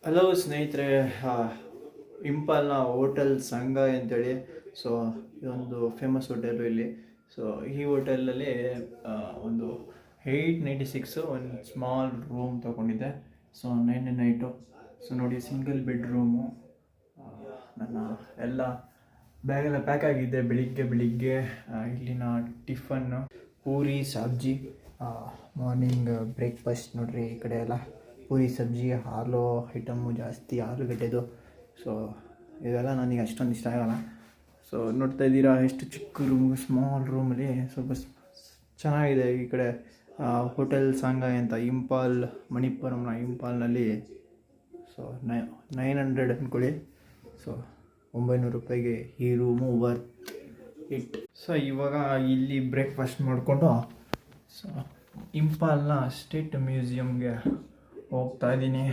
Hello ಸ್ನೇಹಿತರೆ, ಇಂಪಾಲ್ನ hotel ಸಂಘ ಅಂತೇಳಿ. ಸೊ ಇದೊಂದು ಫೇಮಸ್ ಹೋಟೆಲು ಇಲ್ಲಿ. ಸೊ ಈ ಹೋಟೆಲಲ್ಲಿ ಒಂದು 896 ಒಂದು ಸ್ಮಾಲ್ ರೂಮ್ ತೊಗೊಂಡಿದ್ದೆ. So 9 night. ಸೊ ನೋಡಿ, ಸಿಂಗಲ್ ಬೆಡ್ರೂಮು. ನನ್ನ ಎಲ್ಲ ಬ್ಯಾಗೆಲ್ಲ ಪ್ಯಾಕ್ ಆಗಿದ್ದೆ. ಬೆಳಿಗ್ಗೆ ಇಲ್ಲಿನ ಟಿಫನ್ನು ಪೂರಿ ಸಬ್ಜಿ. ಮಾರ್ನಿಂಗ್ ಬ್ರೇಕ್ಫಾಸ್ಟ್ ನೋಡ್ರಿ, ಈ ಕಡೆ ಎಲ್ಲ ಪೂರಿ ಸಬ್ಜಿ, ಹಾಲು ಐಟಮ್ಮು ಜಾಸ್ತಿ, ಆಲೂಗಡ್ಡೆದು. ಸೊ ಇದೆಲ್ಲ ನನಗೆ ಅಷ್ಟೊಂದು ಇಷ್ಟ ಆಗಲ್ಲ. ಸೊ ನೋಡ್ತಾ ಇದ್ದೀರಾ ಎಷ್ಟು ಚಿಕ್ಕ ರೂಮ್, ಸ್ಮಾಲ್ ರೂಮಲ್ಲಿ ಸ್ವಲ್ಪ ಚೆನ್ನಾಗಿದೆ. ಈ ಕಡೆ ಹೋಟೆಲ್ ಸಾಂಗಾಯ್ ಅಂತ ಇಂಪಾಲ್, ಮಣಿಪುರಂನ ಇಂಪಾಲ್ನಲ್ಲಿ. ಸೊ 900 ಅಂದ್ಕೊಳ್ಳಿ. ಸೊ 900 ರೂಪಾಯಿಗೆ ಈ ರೂಮು ವರ್ತ್ ಇಟ್. ಸೊ ಇವಾಗ ಇಲ್ಲಿ ಬ್ರೇಕ್ಫಾಸ್ಟ್ ಮಾಡಿಕೊಂಡು ಸೊ ಇಂಪಾಲ್ನ ಸ್ಟೇಟ್ ಮ್ಯೂಸಿಯಮ್ಗೆ ಹೋಗ್ತಾ ಇದ್ದೀನಿ.